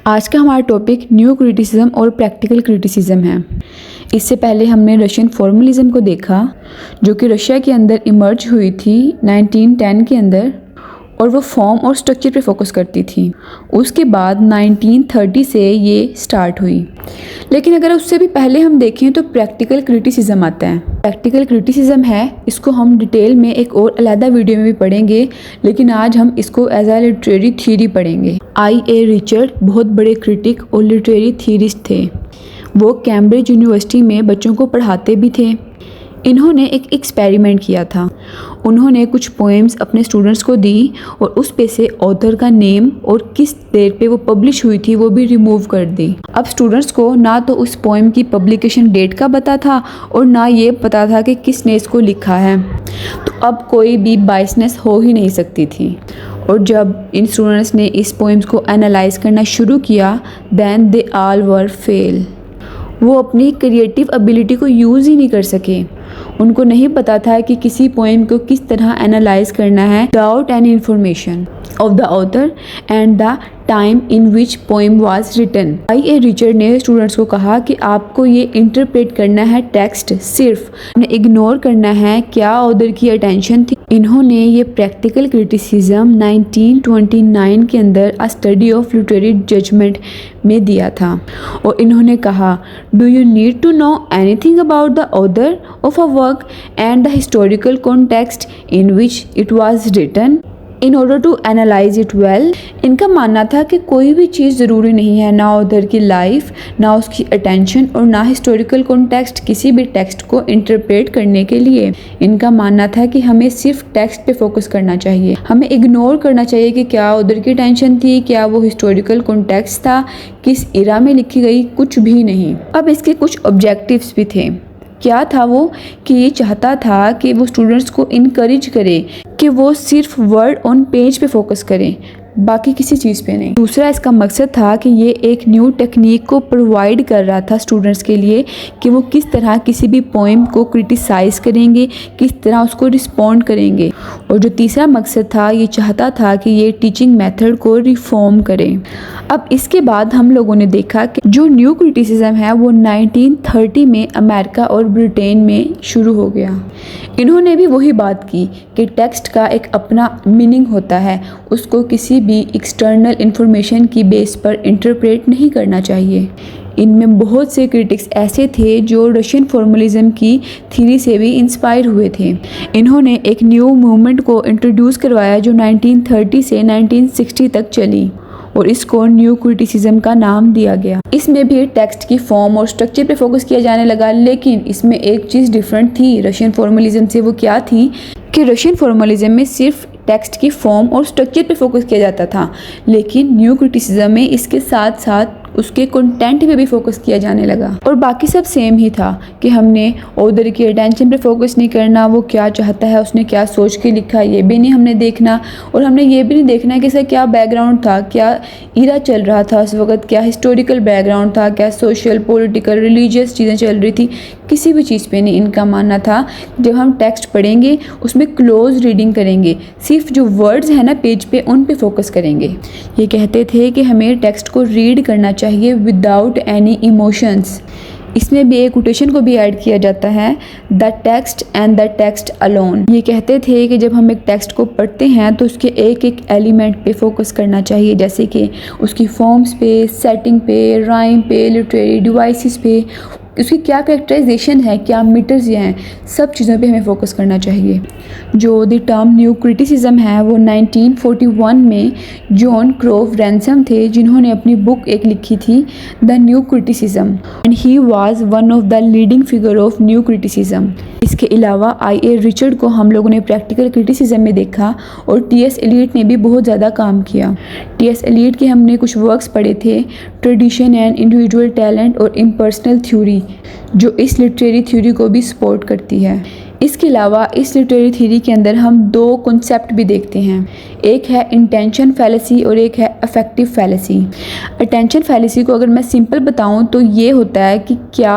आज का हमारा टॉपिक न्यू क्रिटिसिज्म और प्रैक्टिकल क्रिटिसिज्म है। इससे पहले हमने रशियन फॉर्मलिज्म को देखा जो कि रशिया के अंदर इमर्ज हुई थी 1910 के अंदर, और वो फॉर्म और स्ट्रक्चर पे फोकस करती थी। उसके बाद 1930 से ये स्टार्ट हुई। लेकिन अगर उससे भी पहले हम देखें तो प्रैक्टिकल क्रिटिसिज्म आता है। प्रैक्टिकल क्रिटिसिज्म है, इसको हम डिटेल में एक और अलग वीडियो में भी पढ़ेंगे, लेकिन आज हम इसको एज ए लिटरेरी थ्योरी पढ़ेंगे। I.A. रिचर्ड बहुत बड़े क्रिटिक और लिटरेरी थ्योरिस्ट थे। वो कैम्ब्रिज यूनिवर्सिटी में बच्चों को पढ़ाते भी थे। इन्होंने एक एक्सपेरिमेंट किया था। उन्होंने कुछ पोएम्स अपने स्टूडेंट्स को दी और उस पे से ऑथर का नेम और किस डेट पे वो पब्लिश हुई थी वो भी रिमूव कर दी। अब स्टूडेंट्स को ना तो उस पोएम की पब्लिकेशन डेट का पता था और ना ये पता था कि किसने इसको लिखा है, तो अब कोई भी बायसनेस हो ही नहीं सकती थी। और जब इन स्टूडेंट्स ने इस पोएम्स को एनालाइज करना शुरू किया, then they all were fail. वो अपनी क्रिएटिव एबिलिटी को यूज़ ही नहीं कर सके। उनको नहीं पता था कि किसी पोएम को किस तरह एनालाइज करना है without any information of the author and the time in which poem was written. I.A. Richard ने स्टूडेंट्स को कहा कि आपको ये इंटरप्रेट करना है टेक्स्ट, सिर्फ इग्नोर करना है क्या ऑथर की अटेंशन थी। इन्होंने ये प्रैक्टिकल क्रिटिसिज्म 1929 के अंदर a study of literary judgement में दिया था, और इन्होंने कहा, do you need to know anything about the author of a work and the historical context in which it was written in order to analyse it well. इनका मानना था कि कोई भी चीज़ ज़रूरी नहीं है, ना उधर की लाइफ, ना उसकी अटेंशन और ना हिस्टोरिकल कॉन्टेक्स्ट किसी भी टेक्स्ट को इंटरप्रेट करने के लिए। इनका मानना था कि हमें सिर्फ टेक्स्ट पे फोकस करना चाहिए, हमें इग्नोर करना चाहिए कि क्या उधर की टेंशन थी, क्या वो हिस्टोरिकल कॉन्टेक्स्ट था, किस इरा में लिखी गई, कुछ भी नहीं। अब इसके कुछ ऑब्जेक्टिव्स भी थे। क्या था वो कि ये चाहता था कि वो स्टूडेंट्स को इनकरेज करे कि वो सिर्फ वर्ड ऑन पेज पे फोकस करें, बाकी किसी चीज़ पे नहीं। दूसरा इसका मकसद था कि ये एक न्यू टेक्निक को प्रोवाइड कर रहा था स्टूडेंट्स के लिए कि वो किस तरह किसी भी पोएम को क्रिटिसाइज करेंगे, किस तरह उसको रिस्पॉन्ड करेंगे। और जो तीसरा मकसद था, ये चाहता था कि ये टीचिंग मेथड को रिफॉर्म करें। अब इसके बाद हम लोगों ने देखा कि जो न्यू क्रिटिसिज्म है वो 1930 में अमेरिका और ब्रिटेन में शुरू हो गया। इन्होंने भी वही बात की कि टेक्स्ट का एक अपना मीनिंग होता है, उसको किसी भी एक्सटर्नल इंफॉर्मेशन की बेस पर इंटरप्रेट नहीं करना चाहिए। इनमें बहुत से क्रिटिक्स ऐसे थे जो रशियन फॉर्मलिज्म की थ्योरी से भी इंस्पायर हुए थे। इन्होंने एक न्यू मूवमेंट को इंट्रोड्यूस करवाया जो 1930 से 1960 तक चली, और इसको न्यू क्रिटिसिज्म का नाम दिया गया। इसमें भी टेक्स्ट की फॉर्म और स्ट्रक्चर पे फोकस किया जाने लगा, लेकिन इसमें एक चीज़ डिफरेंट थी रशियन फॉर्मलिज्म से। वो क्या थी कि रशियन फॉर्मलिज्म में सिर्फ टेक्स्ट की फॉर्म और स्ट्रक्चर पे फोकस किया जाता था, लेकिन न्यू क्रिटिसिज्म में इसके साथ साथ उसके कंटेंट पे भी फोकस किया जाने लगा। और बाकी सब सेम ही था कि हमने ऑथर की अटेंशन पे फोकस नहीं करना, वो क्या चाहता है, उसने क्या सोच के लिखा, ये भी नहीं हमने देखना। और हमने ये भी नहीं देखना कि इसका क्या बैकग्राउंड था, क्या इरा चल रहा था उस वक्त, क्या हिस्टोरिकल बैकग्राउंड था, क्या सोशल, पॉलिटिकल, रिलीजियस चीज़ें चल रही थी, किसी भी चीज़ पे नहीं। इनका मानना था जब हम टेक्स्ट पढ़ेंगे उसमें क्लोज रीडिंग करेंगे, सिर्फ जो वर्ड्स हैं ना पेज पे उन पे फोकस करेंगे। ये कहते थे कि हमें टेक्स्ट को रीड करना चाहिए विदाउट एनी इमोशंस। इसमें भी एक कोटेशन को भी ऐड किया जाता है, the text and the text alone. ये कहते थे कि जब हम एक टेक्स्ट को पढ़ते हैं तो उसके एक एक एलिमेंट पे फोकस करना चाहिए, जैसे कि उसकी फॉर्म्स पे, सेटिंग पे, राइम पे, लिटरेरी डिवाइसेस पे, उसकी क्या कैरेक्टराइजेशन है, क्या मीटर्स हैं, सब चीज़ों पे हमें फोकस करना चाहिए। जो द टर्म न्यू क्रिटिसिज्म है वो 1941 में जॉन क्रोव रैनसम थे, जिन्होंने अपनी बुक एक लिखी थी, the new criticism, and he was one of the leading figure of new criticism. इसके अलावा I.A. रिचर्ड को हम लोगों ने प्रैक्टिकल क्रिटिसिज्म में देखा, और T.S. एलियट ने भी बहुत ज़्यादा काम किया। T.S. एलियट के हमने कुछ वर्क्स पढ़े थे, ट्रेडिशन एंड इंडिविजुअल टैलेंट और इम्पर्सनल थ्योरी, जो इस लिटरेरी थ्योरी को भी सपोर्ट करती है। इसके अलावा इस लिटरेरी थ्योरी के अंदर हम दो कॉन्सेप्ट भी देखते हैं, एक है इंटेंशन फैलेसी और एक है अफेक्टिव फैलेसी। अटेंशन फैलेसी को अगर मैं सिंपल बताऊं तो ये होता है कि क्या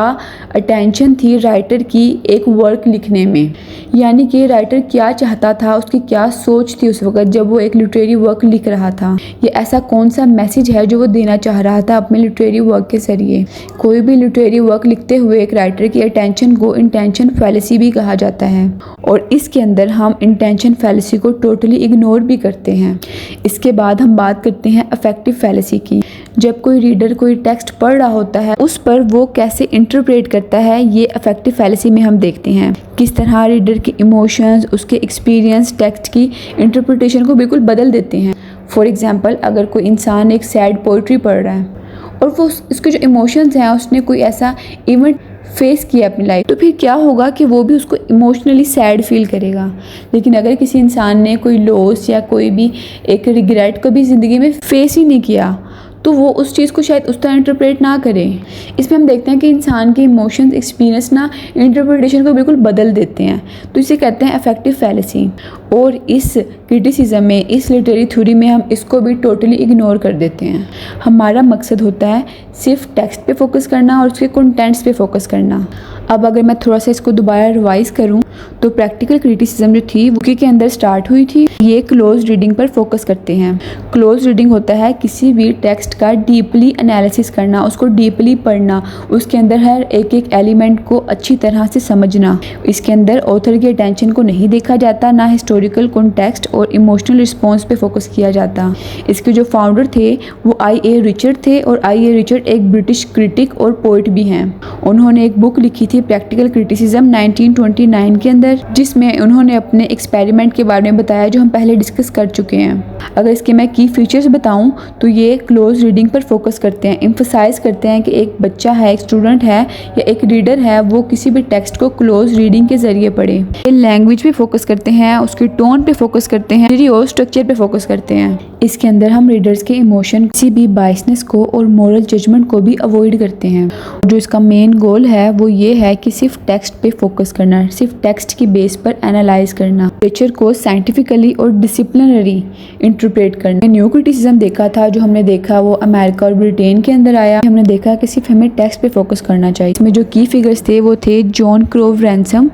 अटेंशन थी राइटर की एक वर्क लिखने में, यानी कि राइटर क्या चाहता था, उसकी क्या सोच थी उस वक्त जब वो एक लिटरेरी वर्क लिख रहा था, ये ऐसा कौन सा मैसेज है जो वो देना चाह रहा था अपने लिटरेरी वर्क के जरिए। कोई भी लिटरेरी वर्क लिखते हुए एक राइटर की अटेंशन को इंटेंशन फैलेसी भी कहा जाता है, और इसके अंदर हम इंटेंशन फैलेसी को टोटली इग्नोर भी करते हैं। इसके बाद हम बात करते हैं अफेक्टिव फैलेसी की। जब कोई रीडर कोई टेक्स्ट पढ़ रहा होता है उस पर वो कैसे इंटरप्रेट करता है, ये अफेक्टिव फैलेसी में हम देखते हैं। किस तरह रीडर के इमोशंस, उसके एक्सपीरियंस टेक्स्ट की इंटरप्रिटेशन को बिल्कुल बदल देते हैं। फॉर एग्जांपल, अगर कोई इंसान एक सैड पोइट्री पढ़ रहा है और वो उसके जो इमोशंस हैं, उसने कोई ऐसा इवेंट फेस किया अपनी लाइफ, तो फिर क्या होगा कि वो भी उसको इमोशनली सैड फील करेगा। लेकिन अगर किसी इंसान ने कोई लॉस या कोई भी एक रिग्रेट को भी ज़िंदगी में फेस ही नहीं किया, तो वो उस चीज़ को शायद उस तरह इंटरप्रेट ना करें। इसमें हम देखते हैं कि इंसान के इमोशंस, एक्सपीरियंस ना इंटरप्रिटेशन को बिल्कुल बदल देते हैं, तो इसे कहते हैं अफेक्टिव फैलेसी। और इस क्रिटिसिज्म में, इस लिटरेरी थ्योरी में हम इसको भी टोटली इग्नोर कर देते हैं। हमारा मकसद होता है सिर्फ टेक्स्ट पे फोकस करना और उसके कंटेंट्स पे फोकस करना। अब अगर मैं थोड़ा सा इसको दोबारा रिवाइज करूं तो प्रैक्टिकल क्रिटिसिज्म जो थी वो के अंदर स्टार्ट हुई थी। ये क्लोज रीडिंग पर फोकस करते हैं। क्लोज रीडिंग होता है किसी भी टेक्स्ट का डीपली एनालिसिस करना, उसको डीपली पढ़ना, उसके अंदर हर एक एक एलिमेंट को अच्छी तरह से समझना। इसके अंदर ऑथर की अटेंशन को नहीं देखा जाता, ना हिस्टोरिकल कॉन्टेक्स्ट और इमोशनल रिस्पॉन्स पे फोकस किया जाता। इसके जो फाउंडर थे वो आई.ए. रिचर्ड थे, और आई.ए. रिचर्ड एक ब्रिटिश क्रिटिक और पोइट भी हैं। उन्होंने एक बुक लिखी थी प्रैक्टिकल क्रिटिसिज्म 1929 के अंदर, जिसमें उन्होंने अपने एक्सपेरिमेंट के बारे में बताया जो हम पहले डिस्कस कर चुके हैं। अगर इसके मैं की फीचर्स बताऊं तो ये क्लोज रीडिंग पर फोकस करते हैं, एम्फसाइज करते हैं कि एक बच्चा है, एक स्टूडेंट है या एक रीडर है, वो किसी भी टेक्स्ट को क्लोज रीडिंग के जरिए पढ़े। ये लैंग्वेज पे फोकस करते हैं, उसके टोन पे फोकस करते हैं, और स्ट्रक्चर पे फोकस करते हैं। इसके अंदर हम रीडर्स के इमोशन, किसी भी बायसनेस को और मोरल जजमेंट को भी अवॉइड करते हैं। जो इसका मेन गोल है वो ये है कि सिर्फ टेक्स्ट पे फोकस करना, सिर्फ टेक्स्ट की बेस पर एनालाइज करना, लिटरेचर को साइंटिफिकली और डिसिप्लिनरी इंटरप्रेट करना। न्यू क्रिटिसिज्म देखा था, जो हमने देखा वो अमेरिका और ब्रिटेन के अंदर आया। हमने देखा कि सिर्फ हमें टेक्स्ट पे फोकस करना चाहिए। इसमें जो की फिगर्स थे वो थे जॉन क्रोव रैनसम,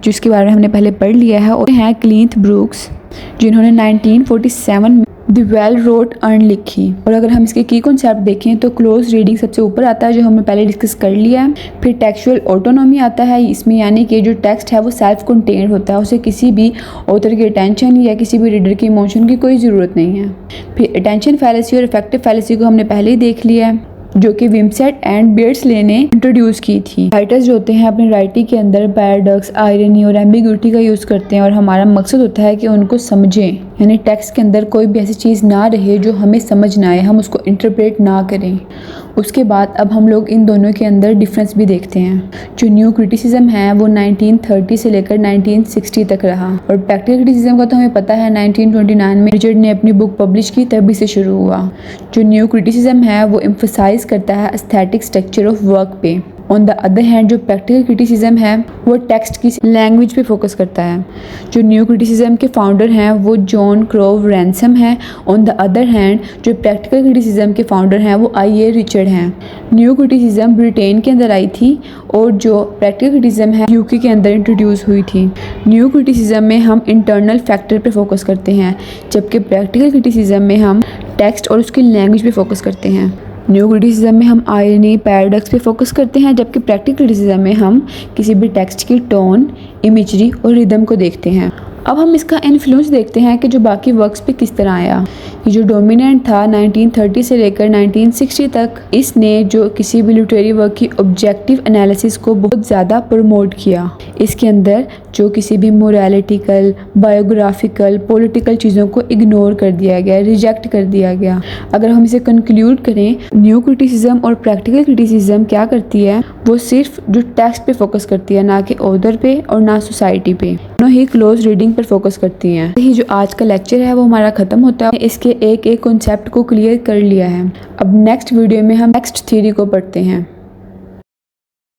जिसके बारे में हमने पहले पढ़ लिया है, और हैं क्लिंथ ब्रूक्स, जिन्होंने 1947 में द वेल रोट अर्न लिखी। और अगर हम इसके की कॉन्सेप्ट देखें तो क्लोज रीडिंग सबसे ऊपर आता है, जो हमने पहले डिस्कस कर लिया है। फिर टेक्सुअल ऑटोनॉमी आता है इसमें, यानी कि जो टेक्स्ट है वो सेल्फ कंटेन्ड होता है, उसे किसी भी ऑथर की अटेंशन या किसी भी रीडर की इमोशन की कोई ज़रूरत नहीं है। फिर अटेंशन फैलेसी और इफेक्टिव फैलेसी को हमने पहले ही देख लिया है, जो कि विमसेट एंड बेयर्डसले ने इंट्रोड्यूस की थी। राइटर्स जो होते हैं अपनी राइटिंग के अंदर पैराडॉक्स, आयरनी और एम्बिग्यूटी का यूज़ करते हैं, और हमारा मकसद होता है कि उनको समझें, यानी टेक्स्ट के अंदर कोई भी ऐसी चीज़ ना रहे जो हमें समझ ना आए, हम उसको इंटरप्रेट ना करें। उसके बाद अब हम लोग इन दोनों के अंदर डिफरेंस भी देखते हैं। जो न्यू क्रिटिसिज्म है वो 1930 से लेकर 1960 तक रहा, और प्रैक्टिकल क्रिटिसिज्म का तो हमें पता है 1929 में रिचर्ड ने अपनी बुक पब्लिश की, तभी से शुरू हुआ। जो न्यू क्रिटिसिज्म है वो एम्फसाइज करता है एस्थेटिक स्ट्रक्चर ऑफ वर्क पे। ऑन द अदर हैंड जो प्रैक्टिकल क्रिटिसिज्म है वो टेक्स्ट की लैंग्वेज पे फोकस करता है। जो न्यू क्रिटिसिज्म के फाउंडर हैं वो जॉन क्रोव रैनसम हैं। ऑन द अदर हैंड जो प्रैक्टिकल क्रिटिसिज्म के फाउंडर हैं वो आई.ए. रिचर्ड हैं। न्यू क्रिटिसिज्म ब्रिटेन के अंदर आई थी, और जो प्रैक्टिकल क्रिटिसिज्म है यूके के अंदर इंट्रोड्यूस हुई थी। न्यू क्रिटिसिज्म में हम इंटरनल फैक्टर पे फोकस करते हैं, जबकि प्रैक्टिकल क्रिटिसिज्म में हम टेक्स्ट और उसकी लैंग्वेज पे फोकस करते हैं। न्यू क्रिटिसिज्म में हम आयरनी, पैराडॉक्स पे फोकस करते हैं, जबकि प्रैक्टिकल क्रिटिसिज्म में हम किसी भी टेक्स्ट की टोन, इमेजरी और रिदम को देखते हैं। अब हम इसका इन्फ्लुएंस देखते हैं कि जो बाकी वर्क्स पे किस तरह आया। ये जो डोमिनेंट था 1930 से लेकर 1960 तक, इसने जो किसी भी लिटरेरी वर्क की ऑब्जेक्टिव एनालिसिस को बहुत ज़्यादा प्रमोट किया। इसके अंदर जो किसी भी मोरालिटिकल, बायोग्राफिकल, पॉलिटिकल चीज़ों को इग्नोर कर दिया गया, रिजेक्ट कर दिया गया। अगर हम इसे कंक्लूड करें, न्यू क्रिटिसिज्म और प्रैक्टिकल क्रिटिसिज्म क्या करती है, वो सिर्फ जो टेक्स्ट पे फोकस करती है, ना कि ऑथर पे और ना सोसाइटी पे। दोनों ही क्लोज रीडिंग पर फोकस करती हैं। यही जो आज का लेक्चर है वो हमारा खत्म होता है। इसके एक एक कॉन्सेप्ट को क्लियर कर लिया है। अब नेक्स्ट वीडियो में हम नेक्स्ट थ्योरी को पढ़ते हैं।